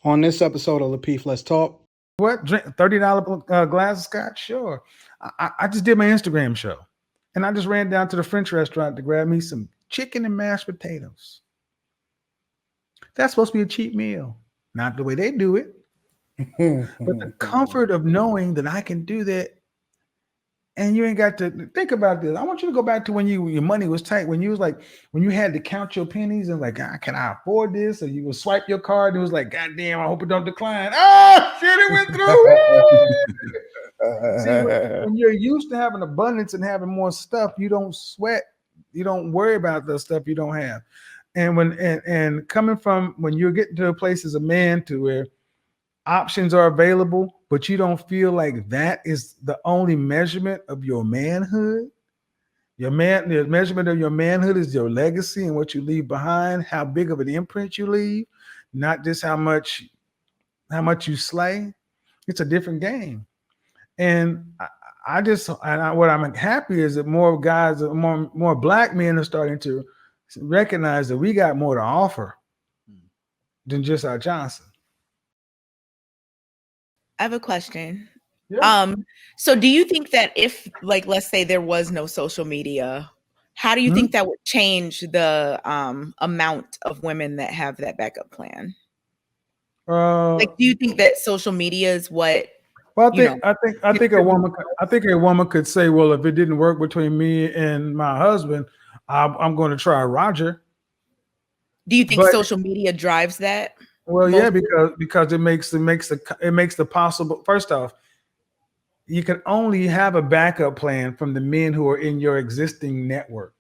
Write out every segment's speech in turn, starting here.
On this episode of Lapeef, let's talk. What? Drink $30 glass of scotch? Sure. I just did my Instagram show, and I just ran down to the French restaurant to grab me some chicken and mashed potatoes. That's supposed to be a cheap meal, not the way they do it, but the comfort of knowing that I can do that, and you ain't got to think about this. I want you to go back to when your money was tight, when you was like when you had to count your pennies and like, can I afford this? Or you would swipe your card and it was like, God damn, I hope it don't decline. Oh shit, it went through. See, when you're used to having abundance and having more stuff, you don't sweat, you don't worry about the stuff you don't have. And and coming from when you're getting to a place as a man to where options are available, but you don't feel like that is the only measurement of your manhood. The measurement of your manhood is your legacy and what you leave behind, how big of an imprint you leave, not just how much you slay. It's a different game. And what I'm happy is that more guys, more black men are starting to recognize that we got more to offer than just our Johnson. I have a question. Yeah. So do you think that if, like, let's say there was no social media, how do you think that would change the amount of women that have that backup plan? Like, do you think that social media is what? Well, I think a woman could say, well, if it didn't work between me and my husband, I'm going to try Roger. Do you think social media drives that? Well, yeah, because it makes the possible. First off, you can only have a backup plan from the men who are in your existing network,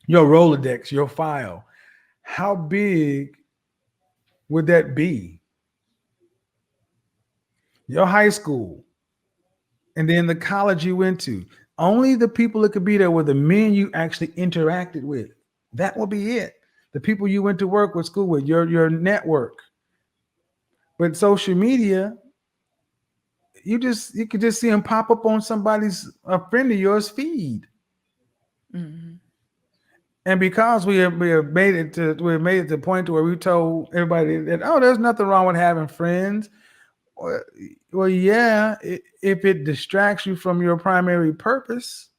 your Rolodex, your file. How big would that be? Your high school, and then the college you went to. Only the people that could be there were the men you actually interacted with. That will be it. The people you went to work with, school with, your network. But social media, you could just see them pop up on a friend of yours feed. Mm-hmm. And because we have made it to the point where we told everybody that, oh, there's nothing wrong with having friends. Well, yeah, if it distracts you from your primary purpose.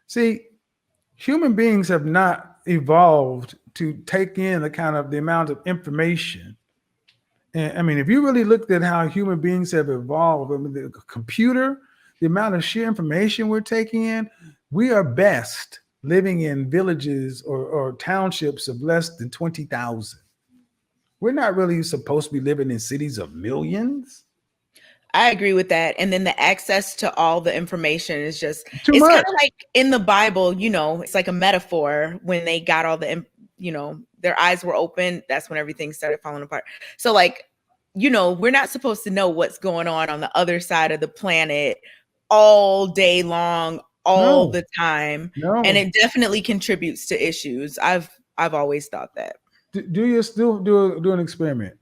See, human beings have not evolved to take in the amount of information. And I mean, if you really looked at how human beings have evolved, I mean, the computer, the amount of sheer information we're taking in, we are best living in villages or townships of less than 20,000. We're not really supposed to be living in cities of millions. I agree with that. And then the access to all the information is just too much. Kind of like in the Bible, it's like a metaphor when they got all the, their eyes were open. That's when everything started falling apart. So like, we're not supposed to know what's going on the other side of the planet all day long, all the time. No. And it definitely contributes to issues. I've always thought that. Do you still do an experiment?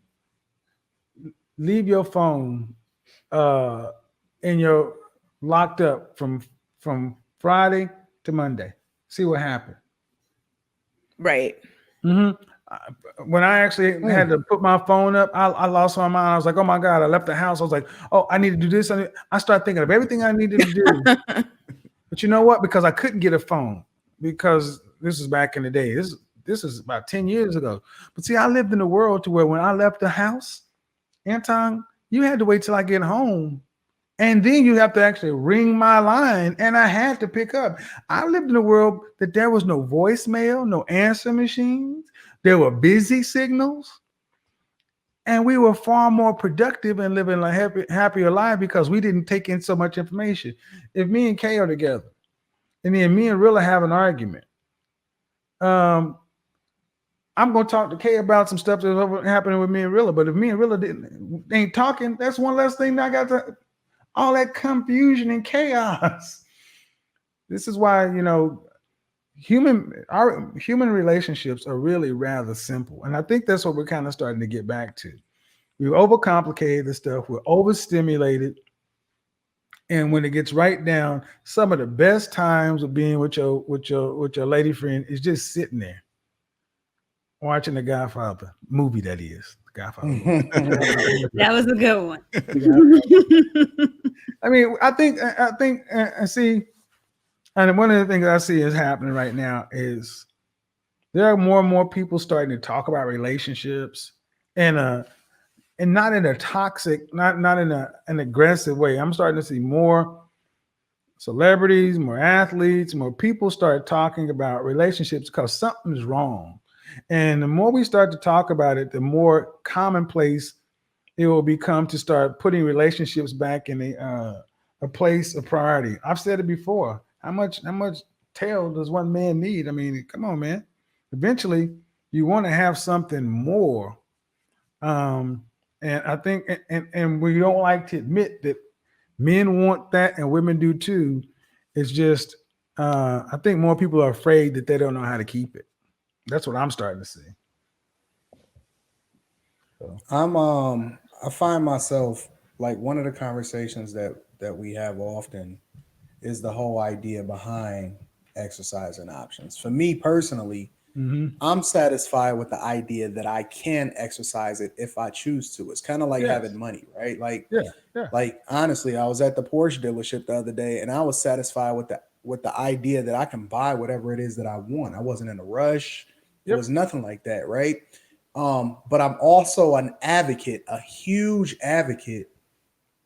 Leave your phone in your locked up from Friday to Monday. See what happened. Right. Mm-hmm. When I actually had to put my phone up, I lost my mind. I was like, oh my God, I left the house. I was like, oh, I need to do this. I started thinking of everything I needed to do. But you know what? Because I couldn't get a phone, because this is back in the day. This is about 10 years ago. But see, I lived in a world to where when I left the house, Anton, you had to wait till I get home. And then you have to actually ring my line, and I had to pick up. I lived in a world that there was no voicemail, no answer machines. There were busy signals. And we were far more productive and living a happier life because we didn't take in so much information. If me and Kay are together, and then me and Rilla have an argument, I'm going to talk to Kay about some stuff that's happening with me and Rilla. But if me and Rilla ain't talking, that's one less thing I got to, all that confusion and chaos. This is why, our human relationships are really rather simple. And I think that's what we're kind of starting to get back to. We've overcomplicated the stuff. We're overstimulated. And when it gets right down, some of the best times of being with your lady friend is just sitting there watching The Godfather movie. That is The Godfather movie. That was a good one. I mean, I think, see, and one of the things I see is happening right now is there are more and more people starting to talk about relationships and not in a toxic, not in an aggressive way. I'm starting to see more celebrities, more athletes, more people start talking about relationships because something is wrong. And the more we start to talk about it, the more commonplace it will become to start putting relationships back in a place of priority. I've said it before. How much tail does one man need? I mean, come on, man. Eventually, you want to have something more. And I think, and we don't like to admit that men want that and women do too. It's just, I think more people are afraid that they don't know how to keep it. That's what I'm starting to see. So. I find myself like one of the conversations that we have often is the whole idea behind exercising options. For me personally, I'm satisfied with the idea that I can exercise it if I choose to. It's kind of like having money, right? Like, like honestly, I was at the Porsche dealership the other day and I was satisfied with the idea that I can buy whatever it is that I want. I wasn't in a rush. It was nothing like that, right? But I'm also an advocate, a huge advocate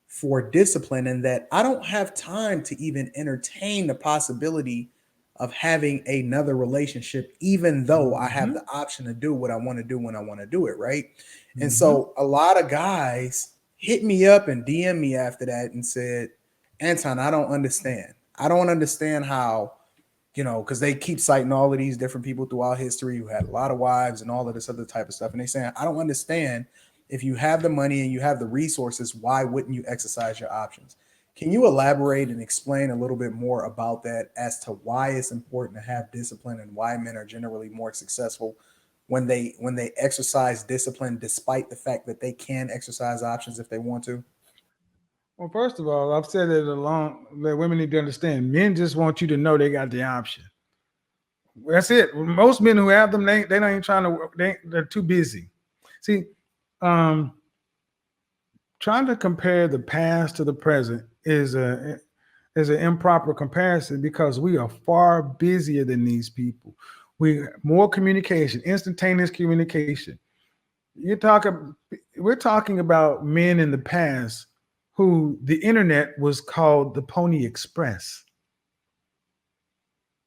for discipline, in that I don't have time to even entertain the possibility of having another relationship, even though I have the option to do what I want to do when I want to do it, right? And so a lot of guys hit me up and DM me after that and said, Anton, I don't understand. I don't understand how, you know, because they keep citing all of these different people throughout history who had a lot of wives and all of this other type of stuff. And they saying, I don't understand, if you have the money and you have the resources, why wouldn't you exercise your options? Can you elaborate and explain a little bit more about that as to why it's important to have discipline and why men are generally more successful when they exercise discipline, despite the fact that they can exercise options if they want to? Well, first of all, I've said it that women need to understand. Men just want you to know they got the option. That's it. Most men who have them, they're not even trying to work. They're too busy. See, trying to compare the past to the present is an improper comparison, because we are far busier than these people. More communication, instantaneous communication. We're talking about men in the past who the internet was called the Pony Express.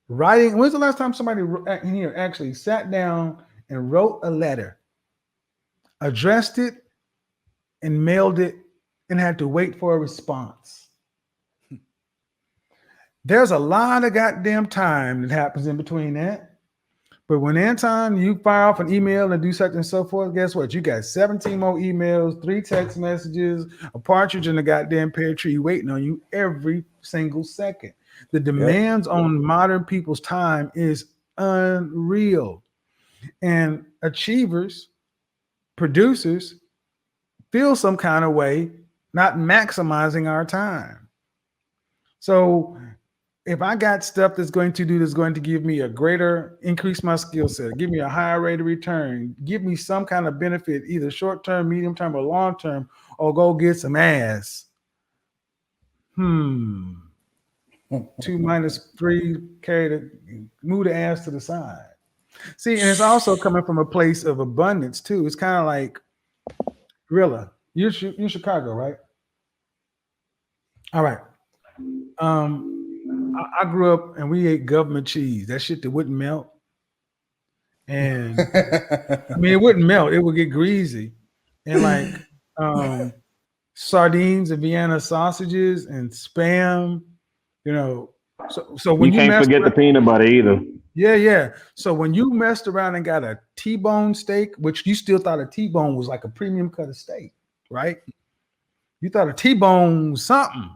Writing. When's the last time somebody in here actually sat down and wrote a letter, addressed it, and mailed it, and had to wait for a response? There's a lot of goddamn time that happens in between that. But when Anton, you fire off an email and do such and so forth, guess what? You got 17 more emails, 3 text messages, a partridge in the goddamn pear tree waiting on you every single second. The demands on modern people's time is unreal. And achievers, producers, feel some kind of way not maximizing our time. So if I got stuff that's going to give me a greater, increase my skill set, give me a higher rate of return, give me some kind of benefit, either short term, medium term, or long term, or go get some ass. 2 minus 3, move the ass to the side. See, and it's also coming from a place of abundance too. It's kind of like, Gorilla, you're Chicago, right? All right. I grew up and we ate government cheese. That shit that wouldn't melt. And I mean, it wouldn't melt. It would get greasy. And like sardines and Vienna sausages and Spam, you know. So when you can't forget the peanut butter either. Yeah. So when you messed around and got a T-bone steak, which you still thought a T-bone was like a premium cut of steak, right? You thought a T-bone was something.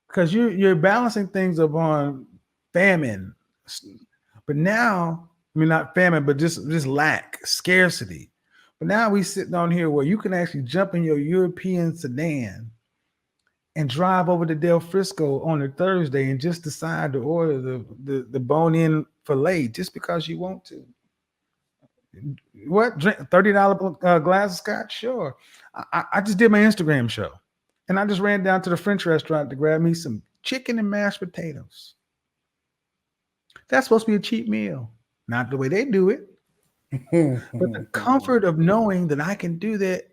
Because you're balancing things upon famine. But now, I mean, not famine, but just lack, scarcity. But now we sitting on here where you can actually jump in your European sedan and drive over to Del Frisco on a Thursday and just decide to order the bone-in filet just because you want to. What? Drink $30 glass of scotch? Sure. I just did my Instagram show, and I just ran down to the French restaurant to grab me some chicken and mashed potatoes. That's supposed to be a cheap meal, not the way they do it, but the comfort of knowing that I can do that.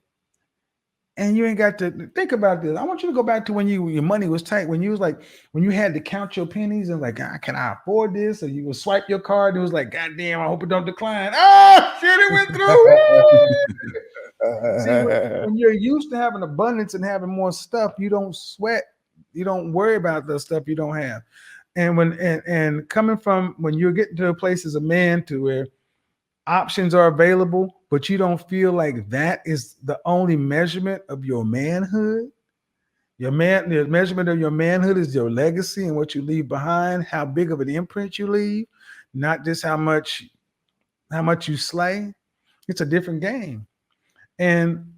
And you ain't got to think about this. I want you to go back to when your money was tight, when you was like, when you had to count your pennies and like, can I afford this? Or you would swipe your card. It was like, God damn, I hope it don't decline. Oh shit, it went through. See, when you're used to having abundance and having more stuff, you don't sweat. You don't worry about the stuff you don't have. And and coming from when you're getting to a place as a man to where options are available, but you don't feel like that is the only measurement of your manhood. The measurement of your manhood is your legacy and what you leave behind, how big of an imprint you leave, not just how much you slay. It's a different game. And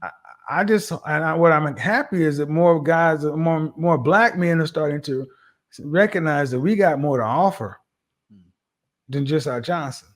what I'm happy is that more guys, more black men are starting to recognize that we got more to offer than just our Johnson.